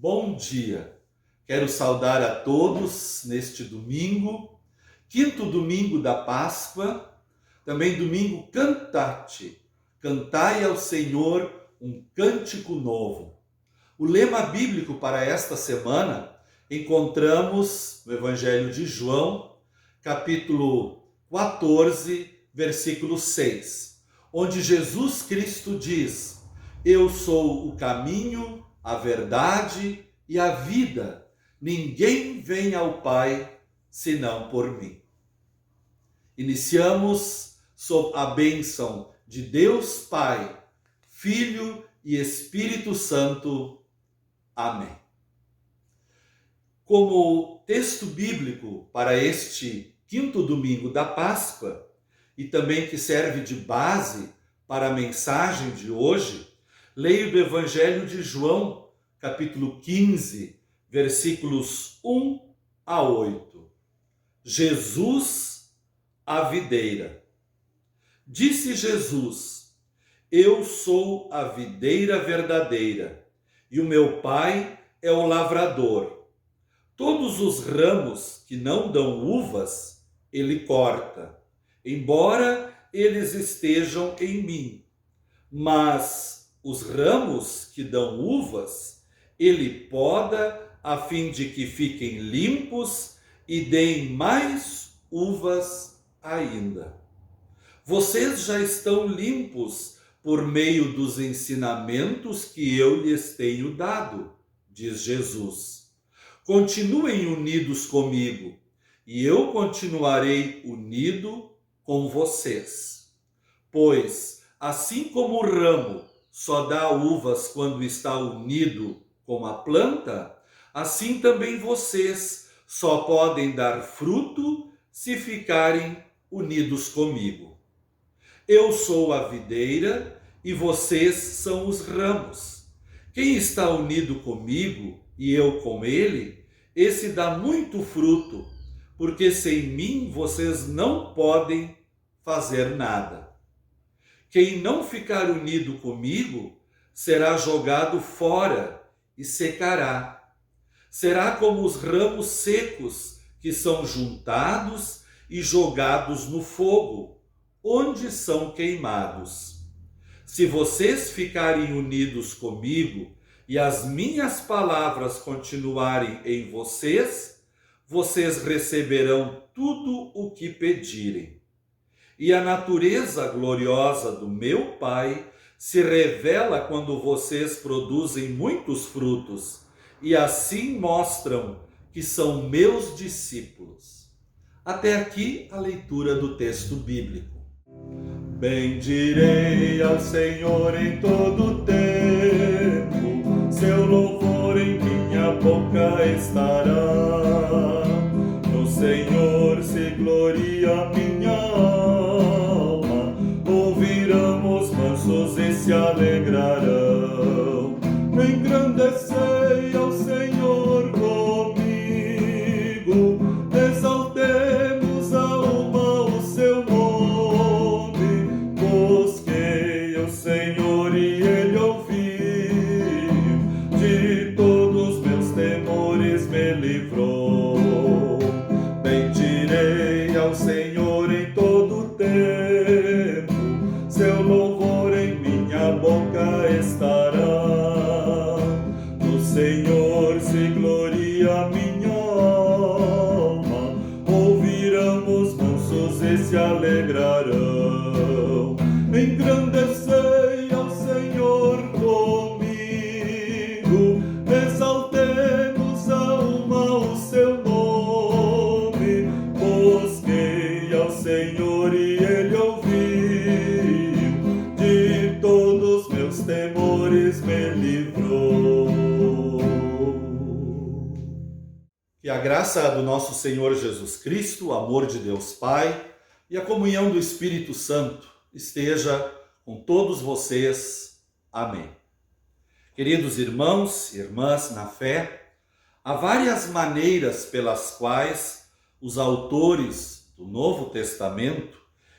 bom dia. Quero saudar a todos neste domingo, quinto domingo da Páscoa, também domingo Cantate, cantai ao Senhor um cântico novo. O lema bíblico para esta semana encontramos no Evangelho de João, capítulo 14, versículo 6, onde Jesus Cristo diz: Eu sou o caminho, a verdade e a vida. Ninguém vem ao Pai senão por mim. Iniciamos sob a bênção de Deus Pai, Filho e Espírito Santo. Amém. Como texto bíblico para este quinto domingo da Páscoa, e também que serve de base para a mensagem de hoje, leio do Evangelho de João, capítulo 15, versículos 1 a 8. Jesus, a videira. Disse Jesus: Eu sou a videira verdadeira, e o meu Pai é o lavrador. Todos os ramos que não dão uvas, ele corta, embora eles estejam em mim. Mas os ramos que dão uvas, ele poda a fim de que fiquem limpos e deem mais uvas ainda. Vocês já estão limpos por meio dos ensinamentos que eu lhes tenho dado, diz Jesus. Continuem unidos comigo, e eu continuarei unido com vocês. Pois, assim como o ramo só dá uvas quando está unido com a planta, assim também vocês só podem dar fruto se ficarem unidos comigo. Eu sou a videira e vocês são os ramos. Quem está unido comigo e eu com ele, esse dá muito fruto, porque sem mim vocês não podem fazer nada. Quem não ficar unido comigo será jogado fora e secará. Será como os ramos secos que são juntados e jogados no fogo, onde são queimados. Se vocês ficarem unidos comigo e as minhas palavras continuarem em vocês, vocês receberão tudo o que pedirem. E a natureza gloriosa do meu Pai se revela quando vocês produzem muitos frutos e assim mostram que são meus discípulos. Até aqui a leitura do texto bíblico. Bendirei ao Senhor em todo tempo, seu louvor em minha boca estará. No Senhor se gloria minha alma, ouvirão os mansos e se alegrarão. Engrandecei ao Senhor comigo, exaltemos a uma o seu nome. Busquei o Senhor e ele ouviu, de todos meus temores me livrou. Bendirei ao Senhor em todo tempo, seu louvor em minha boca estará. No Senhor se gloria minha alma, ouvirão os mansos e se alegrarão. Engrandecei ao Senhor comigo, exaltemos a uma o seu nome. Busquei ao Senhor e ele ouviu, de todos meus temores me livrou. Que a graça do nosso Senhor Jesus Cristo, o amor de Deus Pai e a comunhão do Espírito Santo esteja com todos vocês. Amém. Queridos irmãos e irmãs na fé, há várias maneiras pelas quais os autores do Novo Testamento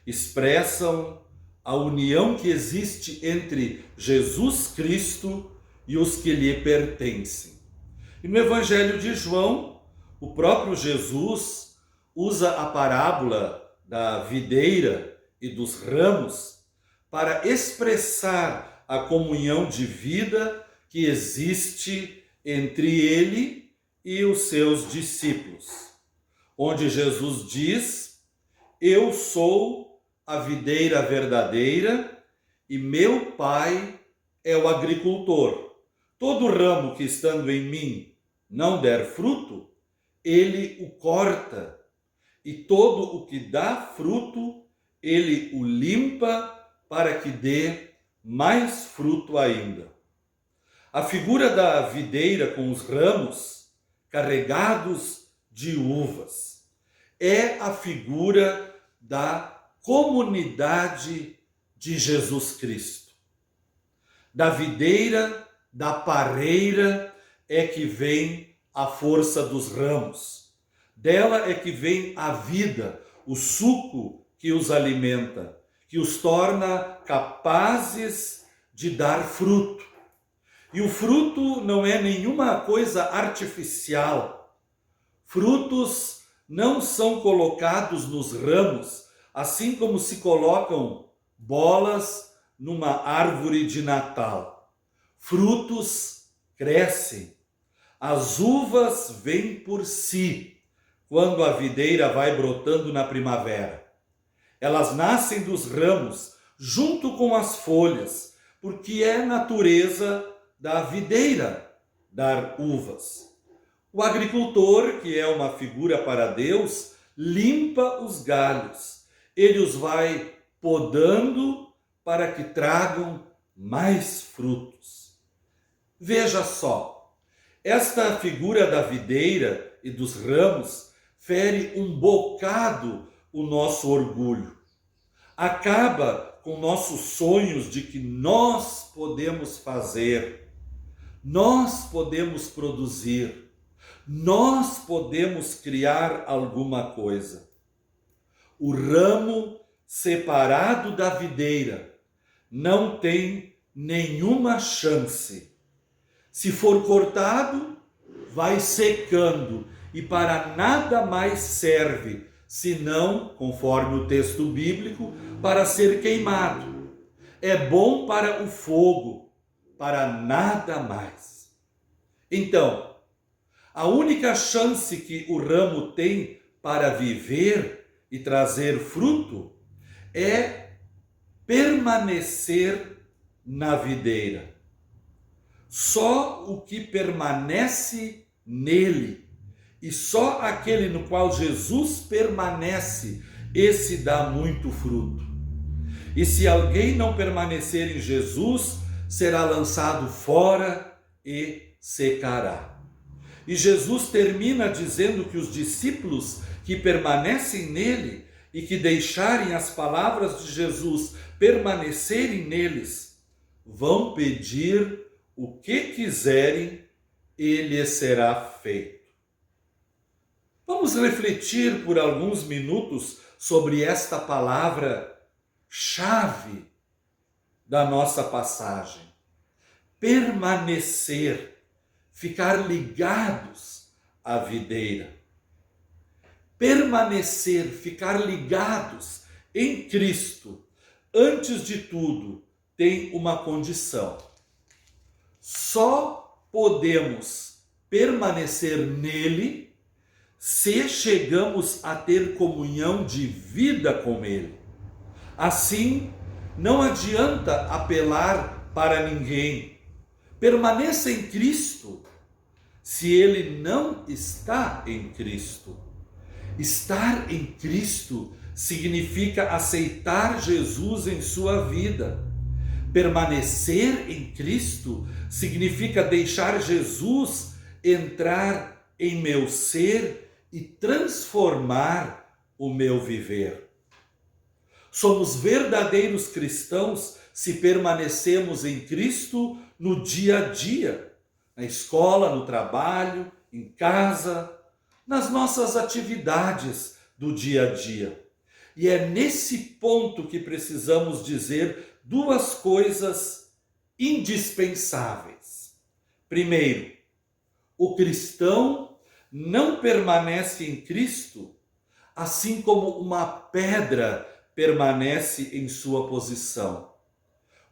expressam a união que existe entre Jesus Cristo e os que lhe pertencem. E no Evangelho de João, o próprio Jesus usa a parábola da videira e dos ramos para expressar a comunhão de vida que existe entre ele e os seus discípulos, onde Jesus diz: eu sou a videira verdadeira e meu Pai é o agricultor. Todo ramo que estando em mim não der fruto, ele o corta, e todo o que dá fruto, ele o limpa para que dê mais fruto ainda. A figura da videira com os ramos carregados de uvas é a figura da comunidade de Jesus Cristo. Da videira, da parreira é que vem a força dos ramos. Dela é que vem a vida, o suco que os alimenta, que os torna capazes de dar fruto. E o fruto não é nenhuma coisa artificial. Frutos não são colocados nos ramos, assim como se colocam bolas numa árvore de Natal. Frutos crescem. As uvas vêm por si, quando a videira vai brotando na primavera. Elas nascem dos ramos, junto com as folhas, porque é natureza da videira dar uvas. O agricultor, que é uma figura para Deus, limpa os galhos. Ele os vai podando para que tragam mais frutos. Veja só, esta figura da videira e dos ramos fere um bocado o nosso orgulho. Acaba com nossos sonhos de que nós podemos fazer, nós podemos produzir, nós podemos criar alguma coisa. O ramo separado da videira não tem nenhuma chance. Se for cortado, vai secando e para nada mais serve, senão, conforme o texto bíblico, para ser queimado. É bom para o fogo, para nada mais. Então, a única chance que o ramo tem para viver e trazer fruto é permanecer na videira. Só o que permanece nele, e só aquele no qual Jesus permanece, esse dá muito fruto. E se alguém não permanecer em Jesus, será lançado fora e secará. E Jesus termina dizendo que os discípulos que permanecem nele e que deixarem as palavras de Jesus permanecerem neles, vão pedir o que quiserem e lhes será feito. Vamos refletir por alguns minutos sobre esta palavra-chave da nossa passagem. Permanecer, ficar ligados à videira. Permanecer, ficar ligados em Cristo, antes de tudo, tem uma condição. Só podemos permanecer nele se chegamos a ter comunhão de vida com ele. Assim, não adianta apelar para ninguém. Permaneça em Cristo se ele não está em Cristo. Estar em Cristo significa aceitar Jesus em sua vida. Permanecer em Cristo significa deixar Jesus entrar em meu ser e transformar o meu viver. Somos verdadeiros cristãos se permanecemos em Cristo no dia a dia, na escola, no trabalho, em casa, nas nossas atividades do dia a dia. E é nesse ponto que precisamos dizer duas coisas indispensáveis. Primeiro, o cristão não permanece em Cristo, assim como uma pedra permanece em sua posição.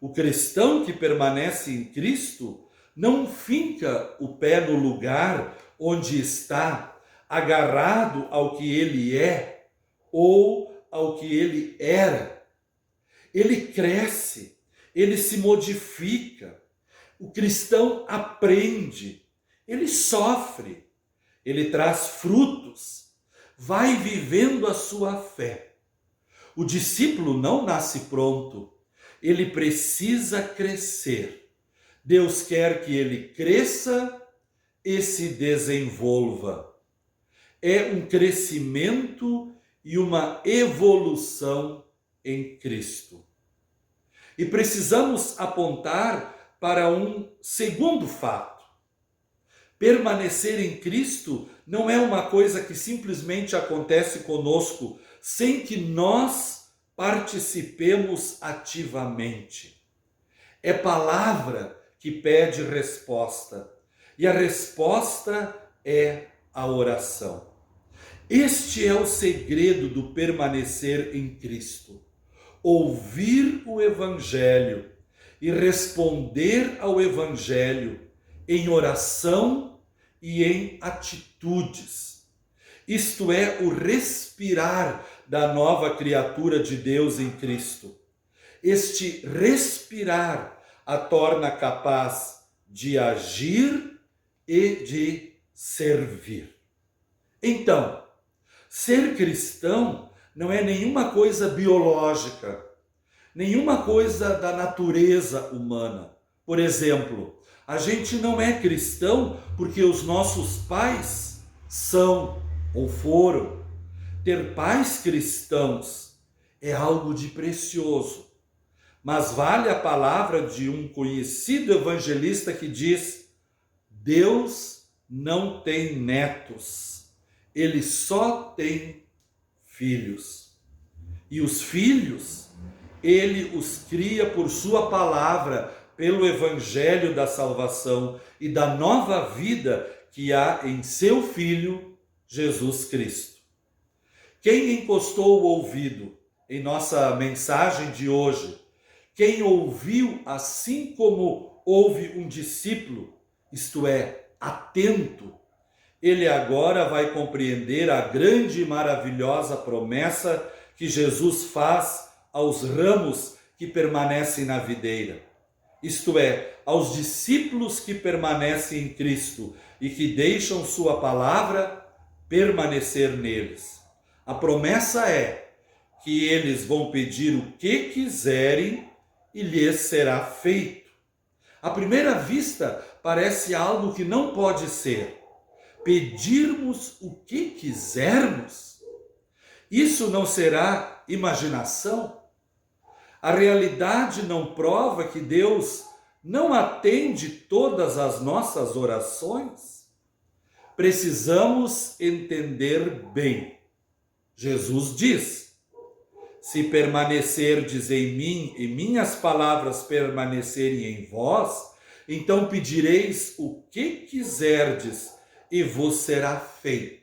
O cristão que permanece em Cristo não finca o pé no lugar onde está, agarrado ao que ele é ou ao que ele era. Ele cresce, ele se modifica. O cristão aprende, ele sofre, ele traz frutos, vai vivendo a sua fé. O discípulo não nasce pronto, ele precisa crescer. Deus quer que ele cresça e se desenvolva. É um crescimento e uma evolução em Cristo. E precisamos apontar para um segundo fato. Permanecer em Cristo não é uma coisa que simplesmente acontece conosco sem que nós participemos ativamente. É palavra que pede resposta, e a resposta é a oração. Este é o segredo do permanecer em Cristo. Ouvir o Evangelho e responder ao Evangelho em oração e em atitudes. Isto é o respirar da nova criatura de Deus em Cristo. Este respirar a torna capaz de agir e de servir. Então, ser cristão não é nenhuma coisa biológica, nenhuma coisa da natureza humana. Por exemplo, a gente não é cristão porque os nossos pais são ou foram. Ter pais cristãos é algo de precioso. Mas vale a palavra de um conhecido evangelista que diz: Deus não tem netos, ele só tem filhos. E os filhos, ele os cria por sua palavra, pelo evangelho da salvação e da nova vida que há em seu Filho, Jesus Cristo. Quem encostou o ouvido em nossa mensagem de hoje, quem ouviu assim como ouve um discípulo, isto é, atento, ele agora vai compreender a grande e maravilhosa promessa que Jesus faz aos ramos que permanecem na videira. Isto é, aos discípulos que permanecem em Cristo e que deixam sua palavra permanecer neles. A promessa é que eles vão pedir o que quiserem e lhes será feito. À primeira vista, parece algo que não pode ser. Pedirmos o que quisermos? Isso não será imaginação? A realidade não prova que Deus não atende todas as nossas orações? Precisamos entender bem. Jesus diz: se permanecerdes em mim e minhas palavras permanecerem em vós, então pedireis o que quiserdes e vos será feito.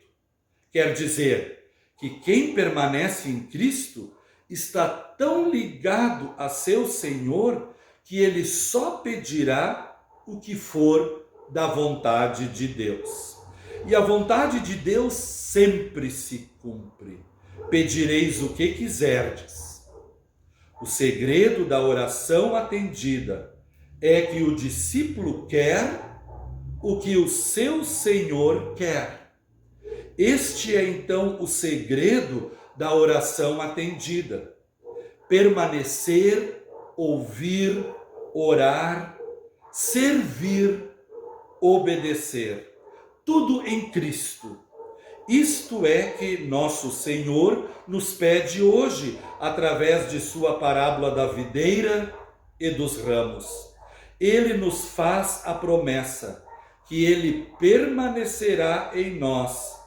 Quer dizer que quem permanece em Cristo está tão ligado a seu Senhor que ele só pedirá o que for da vontade de Deus. E a vontade de Deus sempre se cumpre. Pedireis o que quiserdes. O segredo da oração atendida é que o discípulo quer o que o seu Senhor quer. Este é então o segredo da oração atendida. Permanecer, ouvir, orar, servir, obedecer. Tudo em Cristo. Isto é que nosso Senhor nos pede hoje, através de sua parábola da videira e dos ramos. Ele nos faz a promessa que ele permanecerá em nós.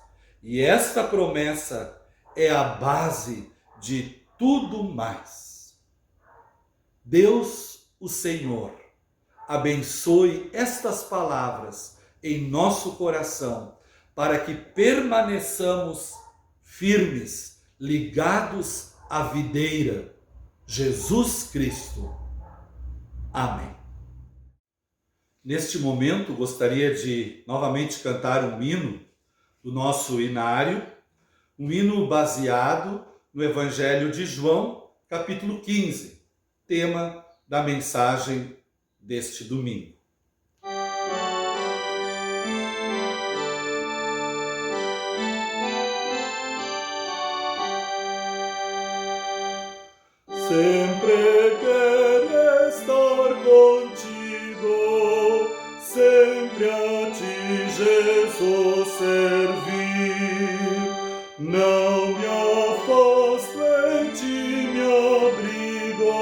E esta promessa é a base de tudo mais. Deus, o Senhor, abençoe estas palavras em nosso coração, para que permaneçamos firmes, ligados à videira, Jesus Cristo. Amém. Neste momento, gostaria de novamente cantar um hino do nosso inário, um hino baseado no Evangelho de João, capítulo 15, tema da mensagem deste domingo. Sempre quero estar contigo, sempre a ti, Jesus, servir. Não me afasto, em ti me abrigo,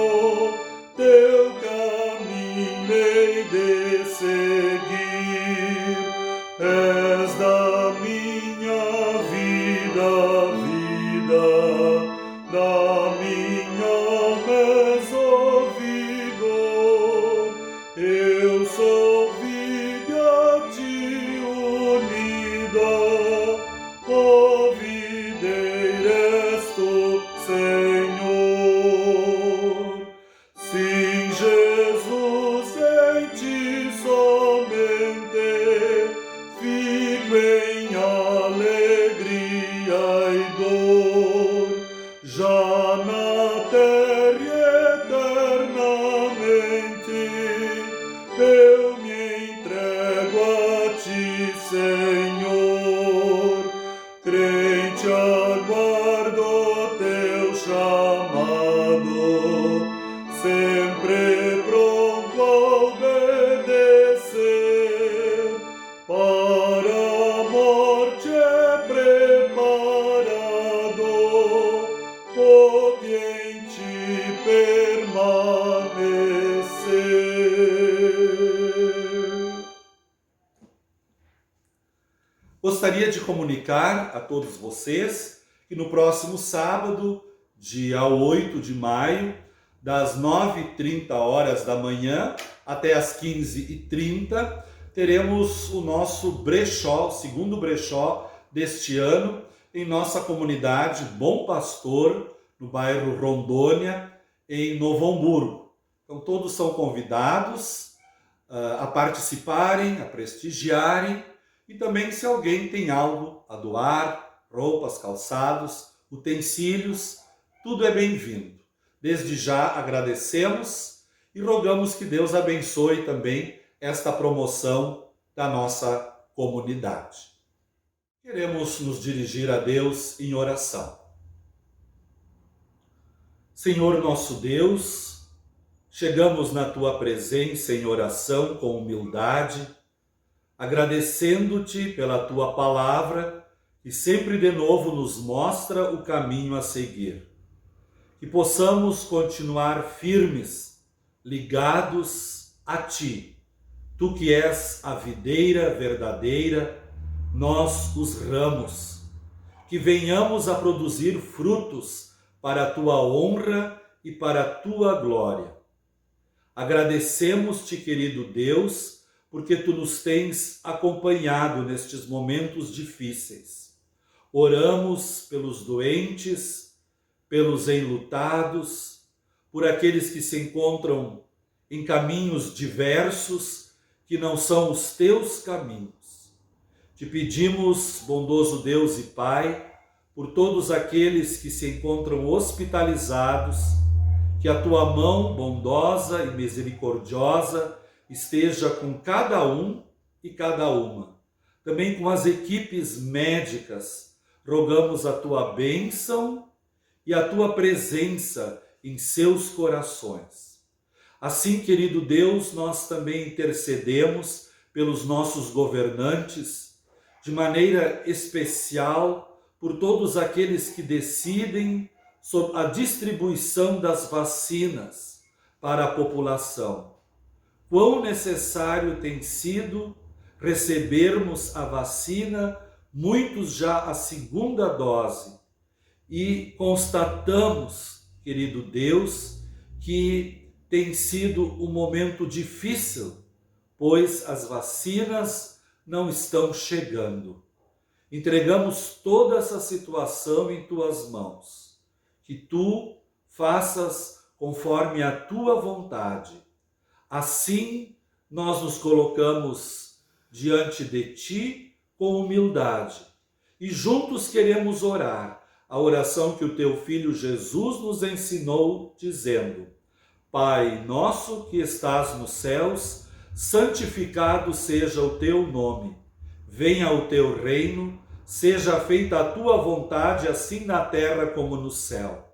teu caminho hei de seguir. És da minha vida, vida, da minha alma ouvido. Eu sou vida a ti unida, ó videira és tu, Senhor. Sim, Jesus, em ti somente fico em alegria e dor. Já na terra eternamente eu me entrego a ti, Senhor. Crente aguardo teu chamado, sempre pronto a obedecer. Para a morte é preparado, pode em ti permanecer. Gostaria de comunicar a todos vocês que no próximo sábado, dia 8 de maio, das 9h30 da manhã até as 15h30, teremos o nosso brechó, o segundo brechó deste ano, em nossa comunidade Bom Pastor, no bairro Rondônia, em Novo Hamburgo. Então todos são convidados a participarem, a prestigiarem, e também se alguém tem algo a doar, roupas, calçados, utensílios, tudo é bem-vindo. Desde já agradecemos e rogamos que Deus abençoe também esta promoção da nossa comunidade. Queremos nos dirigir a Deus em oração. Senhor nosso Deus, chegamos na tua presença em oração com humildade, agradecendo-te pela tua palavra, que sempre de novo nos mostra o caminho a seguir. Que possamos continuar firmes, ligados a ti, tu que és a videira verdadeira, nós os ramos. Que venhamos a produzir frutos para a tua honra e para a tua glória. Agradecemos-te, querido Deus, porque tu nos tens acompanhado nestes momentos difíceis. Oramos pelos doentes, pelos enlutados, por aqueles que se encontram em caminhos diversos que não são os teus caminhos. Te pedimos, bondoso Deus e Pai, por todos aqueles que se encontram hospitalizados, que a tua mão bondosa e misericordiosa esteja com cada um e cada uma. Também com as equipes médicas, rogamos a tua bênção e a tua presença em seus corações. Assim, querido Deus, nós também intercedemos pelos nossos governantes, de maneira especial por todos aqueles que decidem sobre a distribuição das vacinas para a população. Quão necessário tem sido recebermos a vacina, muitos já a segunda dose, e constatamos, querido Deus, que tem sido um momento difícil, pois as vacinas não estão chegando. Entregamos toda essa situação em tuas mãos. Que tu faças conforme a tua vontade. Assim, nós nos colocamos diante de ti com humildade e juntos queremos orar a oração que o teu Filho Jesus nos ensinou, dizendo: Pai nosso que estás nos céus, santificado seja o teu nome. Venha o teu reino, seja feita a tua vontade, assim na terra como no céu.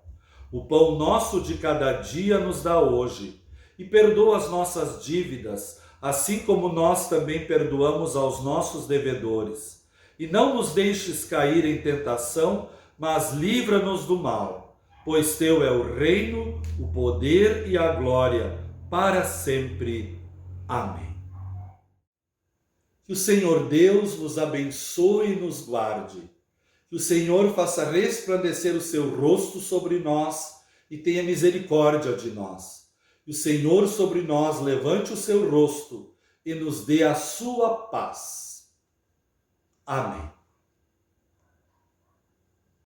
O pão nosso de cada dia nos dá hoje, e perdoa as nossas dívidas, assim como nós também perdoamos aos nossos devedores. E não nos deixes cair em tentação, mas livra-nos do mal, pois teu é o reino, o poder e a glória, para sempre. Amém. Que o Senhor Deus nos abençoe e nos guarde. Que o Senhor faça resplandecer o seu rosto sobre nós e tenha misericórdia de nós. Que o Senhor sobre nós levante o seu rosto e nos dê a sua paz. Amém.